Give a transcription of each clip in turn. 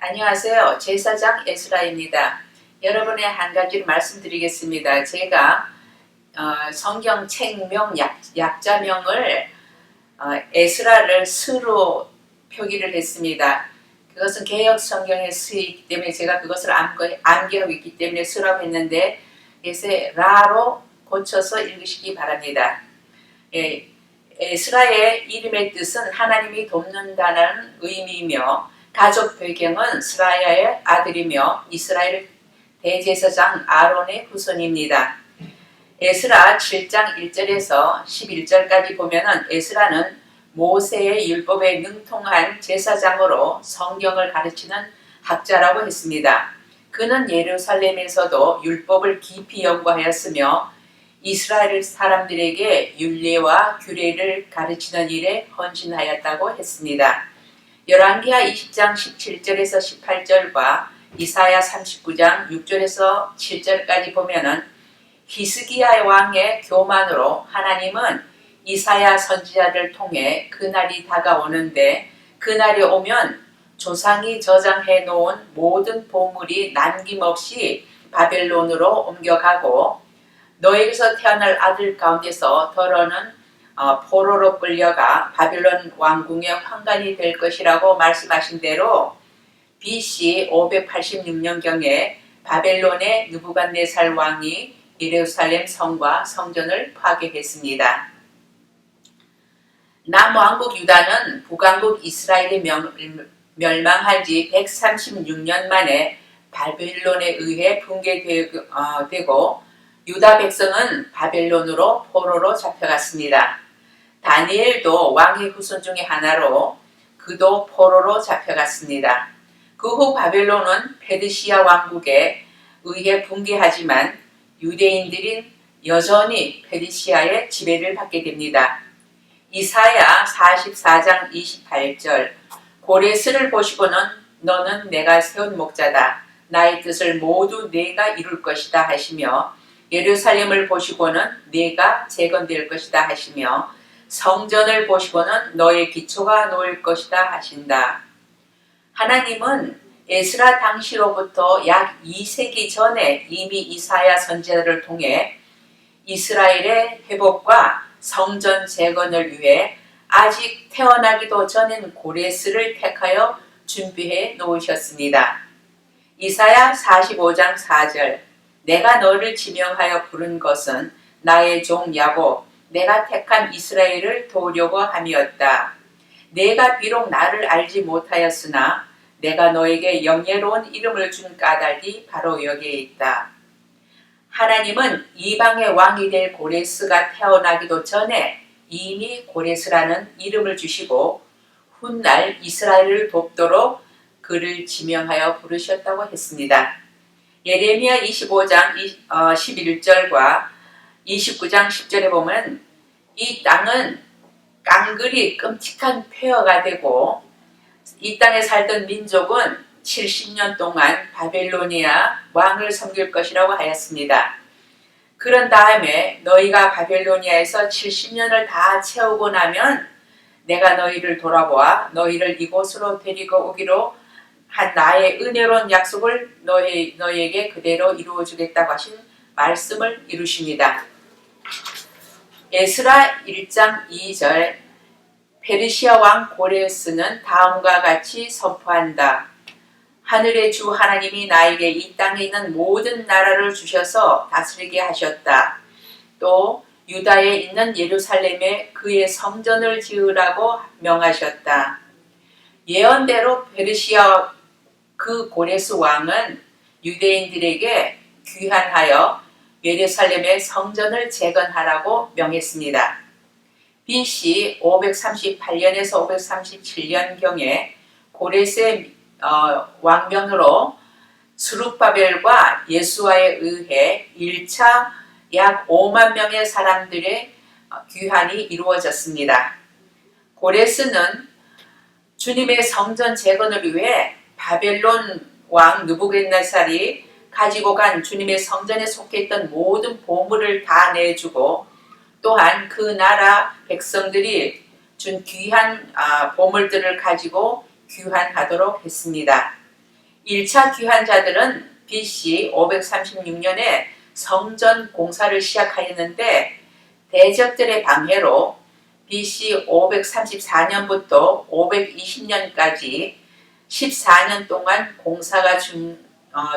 안녕하세요. 제사장 에스라입니다. 여러분의 한 가지를 말씀드리겠습니다. 제가 성경 책명 약자명을 에스라를 스로 표기를 했습니다. 그것은 개역 성경에 쓰이기 때문에 제가 그것을 암기하고 있기 때문에 스라고 했는데 예세 라로 고쳐서 읽으시기 바랍니다. 에스라의 이름의 뜻은 하나님이 돕는다는 의미이며 가족 배경은 스라야의 아들이며 이스라엘 대제사장 아론의 후손입니다. 에스라 7장 1절에서 11절까지 보면은 에스라는 모세의 율법에 능통한 제사장으로 성경을 가르치는 학자라고 했습니다. 그는 예루살렘에서도 율법을 깊이 연구하였으며 이스라엘 사람들에게 율례와 규례를 가르치는 일에 헌신하였다고 했습니다. 열왕기하 20장 17절에서 18절과 이사야 39장 6절에서 7절까지 보면은 히스기야 왕의 교만으로 하나님은 이사야 선지자를 통해 그날이 다가오는데 그날이 오면 조상이 저장해 놓은 모든 보물이 남김없이 바벨론으로 옮겨가고 너에게서 태어날 아들 가운데서 더러는 포로로 끌려가 바빌론 왕궁의 황관이 될 것이라고 말씀하신 대로 BC 586년경에 바벨론의 느부갓네살 왕이 예루살렘 성과 성전을 파괴했습니다. 남왕국 유다는 북왕국 이스라엘이 멸망한 지 136년 만에 바벨론에 의해 붕괴되고 유다 백성은 바벨론으로 포로로 잡혀갔습니다. 다니엘도 왕의 후손 중에 하나로 그도 포로로 잡혀갔습니다. 그 후 바벨론은 페르시아 왕국에 의해 붕괴하지만 유대인들은 여전히 페르시아의 지배를 받게 됩니다. 이사야 44장 28절 고레스를 보시고는 너는 내가 세운 목자다. 나의 뜻을 모두 내가 이룰 것이다 하시며 예루살렘을 보시고는 내가 재건될 것이다 하시며 성전을 보시고는 너의 기초가 놓일 것이다 하신다. 하나님은 에스라 당시로부터 약 2세기 전에 이미 이사야 선지자를 통해 이스라엘의 회복과 성전 재건을 위해 아직 태어나기도 전인 고레스를 택하여 준비해 놓으셨습니다. 이사야 45장 4절 내가 너를 지명하여 부른 것은 나의 종 야곱 내가 택한 이스라엘을 도우려고 함이었다. 내가 비록 나를 알지 못하였으나 내가 너에게 영예로운 이름을 준 까닭이 바로 여기에 있다. 하나님은 이방의 왕이 될 고레스가 태어나기도 전에 이미 고레스라는 이름을 주시고 훗날 이스라엘을 돕도록 그를 지명하여 부르셨다고 했습니다. 예레미야 25장 11절과 29장 10절에 보면 이 땅은 깡그리 끔찍한 폐허가 되고 이 땅에 살던 민족은 70년 동안 바벨로니아 왕을 섬길 것이라고 하였습니다. 그런 다음에 너희가 바벨로니아에서 70년을 다 채우고 나면 내가 너희를 돌아보아 너희를 이곳으로 데리고 오기로 한 나의 은혜로운 약속을 너희에게 그대로 이루어주겠다고 하신 말씀을 이루십니다. 에스라 1장 2절 페르시아 왕 고레스는 다음과 같이 선포한다. 하늘의 주 하나님이 나에게 이 땅에 있는 모든 나라를 주셔서 다스리게 하셨다. 또 유다에 있는 예루살렘에 그의 성전을 지으라고 명하셨다. 예언대로 페르시아 그 고레스 왕은 유대인들에게 귀환하여 예루살렘의 성전을 재건하라고 명했습니다. BC 538년에서 537년경에 고레스의 왕명으로 스룹바벨과 예수아에 의해 1차 약 5만 명의 사람들의 귀환이 이루어졌습니다. 고레스는 주님의 성전 재건을 위해 바벨론 왕 느부갓네살이 가지고 간 주님의 성전에 속했던 모든 보물을 다 내주고 또한 그 나라 백성들이 준 귀한 보물들을 가지고 귀환하도록 했습니다. 1차 귀환자들은 BC 536년에 성전 공사를 시작하였는데 대적들의 방해로 BC 534년부터 520년까지 14년 동안 공사가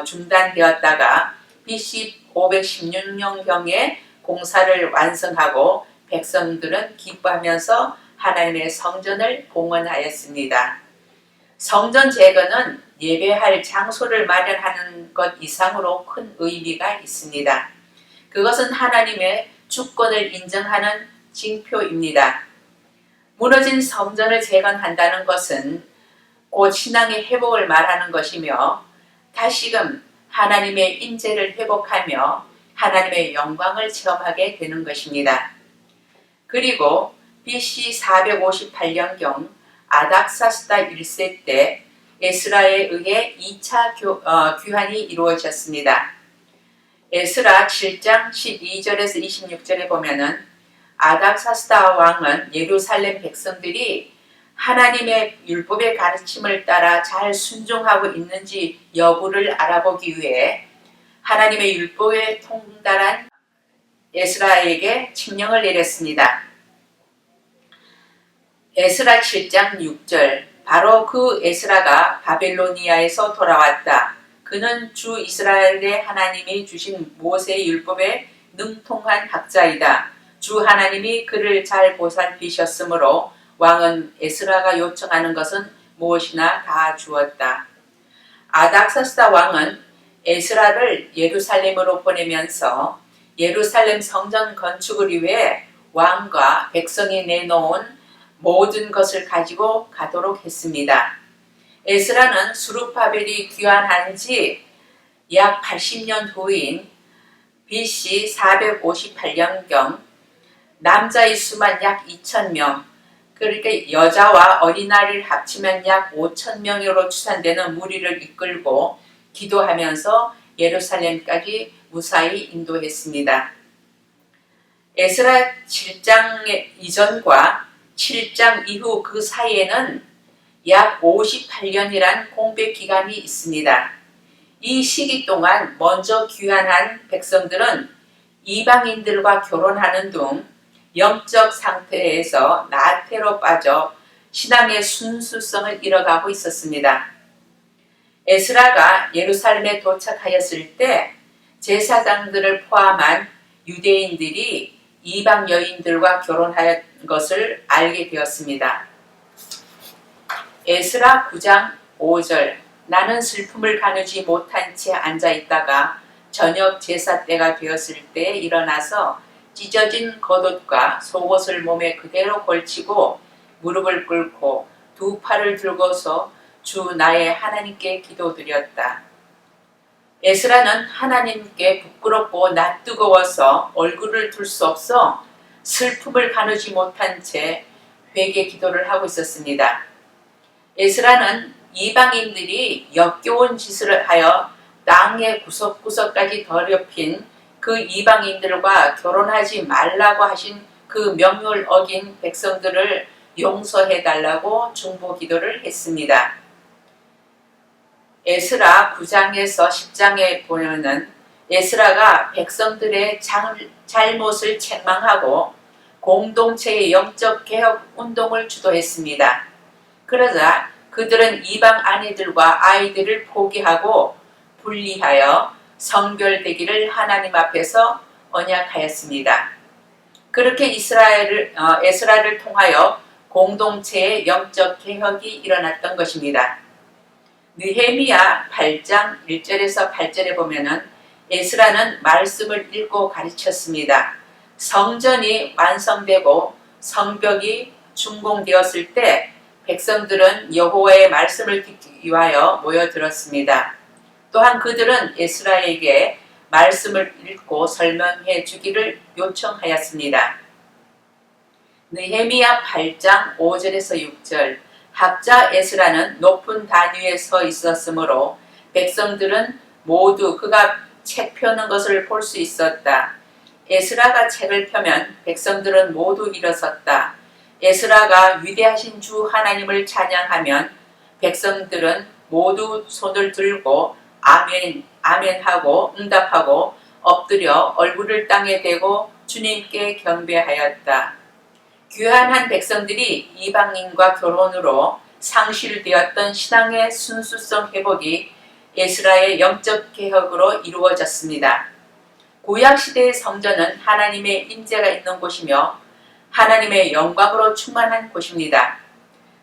중단되었다가 BC 516년경에 공사를 완성하고 백성들은 기뻐하면서 하나님의 성전을 봉헌하였습니다. 성전 재건은 예배할 장소를 마련하는 것 이상으로 큰 의미가 있습니다. 그것은 하나님의 주권을 인정하는 징표입니다. 무너진 성전을 재건한다는 것은 곧 신앙의 회복을 말하는 것이며 다시금 하나님의 임재를 회복하며 하나님의 영광을 체험하게 되는 것입니다. 그리고 BC 458년경 아닥사스다 1세 때 에스라에 의해 2차 귀환이 이루어졌습니다. 에스라 7장 12절에서 26절에 보면은 아닥사스다 왕은 예루살렘 백성들이 하나님의 율법의 가르침을 따라 잘 순종하고 있는지 여부를 알아보기 위해 하나님의 율법에 통달한 에스라에게 칙령을 내렸습니다. 에스라 7장 6절 바로 그 에스라가 바벨로니아에서 돌아왔다. 그는 주 이스라엘의 하나님이 주신 모세의 율법에 능통한 학자이다. 주 하나님이 그를 잘 보살피셨으므로 왕은 에스라가 요청하는 것은 무엇이나 다 주었다. 아닥사스다 왕은 에스라를 예루살렘으로 보내면서 예루살렘 성전 건축을 위해 왕과 백성이 내놓은 모든 것을 가지고 가도록 했습니다. 에스라는 수룹바벨이 귀환한 지 약 80년 후인 BC 458년경 남자의 수만 약 2,000명, 그러니까 여자와 어린아이를 합치면 약 5,000명으로 추산되는 무리를 이끌고 기도하면서 예루살렘까지 무사히 인도했습니다. 에스라 7장 이전과 7장 이후 그 사이에는 약 58년이란 공백 기간이 있습니다. 이 시기 동안 먼저 귀환한 백성들은 이방인들과 결혼하는 등 영적 상태에서 나태로 빠져 신앙의 순수성을 잃어가고 있었습니다. 에스라가 예루살렘에 도착하였을 때 제사장들을 포함한 유대인들이 이방 여인들과 결혼한 것을 알게 되었습니다. 에스라 9장 5절 나는 슬픔을 가누지 못한 채 앉아있다가 저녁 제사 때가 되었을 때 일어나서 찢어진 겉옷과 속옷을 몸에 그대로 걸치고 무릎을 꿇고 두 팔을 들고서 주 나의 하나님께 기도드렸다. 에스라는 하나님께 부끄럽고 낯뜨거워서 얼굴을 들 수 없어 슬픔을 가누지 못한 채 회개 기도를 하고 있었습니다. 에스라는 이방인들이 역겨운 짓을 하여 땅의 구석구석까지 더럽힌 그 이방인들과 결혼하지 말라고 하신 그 명령을 어긴 백성들을 용서해달라고 중보 기도를 했습니다. 에스라 9장에서 10장에 보면은 에스라가 백성들의 잘못을 책망하고 공동체의 영적 개혁 운동을 주도했습니다. 그러자 그들은 이방 아내들과 아이들을 포기하고 분리하여 성별되기를 하나님 앞에서 언약하였습니다. 그렇게 에스라를 통하여 공동체의 영적 개혁이 일어났던 것입니다. 느헤미야 8장 1절에서 8절에 보면은 에스라는 말씀을 읽고 가르쳤습니다. 성전이 완성되고 성벽이 준공되었을 때 백성들은 여호와의 말씀을 듣기 위하여 모여들었습니다. 또한 그들은 에스라에게 말씀을 읽고 설명해 주기를 요청하였습니다. 느헤미야 8장 5절에서 6절 학자 에스라는 높은 단 위에 서 있었으므로 백성들은 모두 그가 책 펴는 것을 볼 수 있었다. 에스라가 책을 펴면 백성들은 모두 일어섰다. 에스라가 위대하신 주 하나님을 찬양하면 백성들은 모두 손을 들고 아멘, 아멘하고 응답하고 엎드려 얼굴을 땅에 대고 주님께 경배하였다. 귀환한 백성들이 이방인과 결혼으로 상실되었던 신앙의 순수성 회복이 에스라의 영적 개혁으로 이루어졌습니다. 구약시대의 성전은 하나님의 임재가 있는 곳이며 하나님의 영광으로 충만한 곳입니다.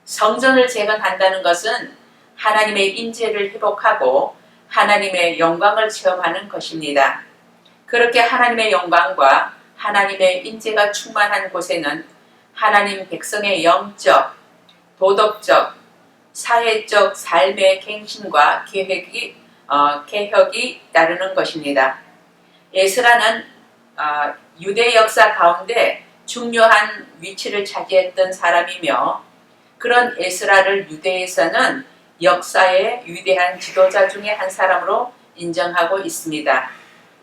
성전을 재건한다는 것은 하나님의 임재를 회복하고 하나님의 영광을 체험하는 것입니다. 그렇게 하나님의 영광과 하나님의 임재가 충만한 곳에는 하나님 백성의 영적, 도덕적, 사회적 삶의 갱신과 개혁이 따르는 것입니다. 에스라는 유대 역사 가운데 중요한 위치를 차지했던 사람이며 그런 에스라를 유대에서는 역사의 위대한 지도자 중에 한 사람으로 인정하고 있습니다.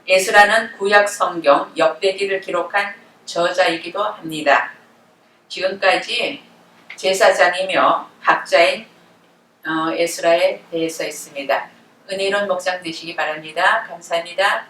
에스라는 구약 성경 역대기를 기록한 저자이기도 합니다. 지금까지 제사장이며 학자인 에스라에 대해서 했습니다. 은혜로운 묵상 되시기 바랍니다. 감사합니다.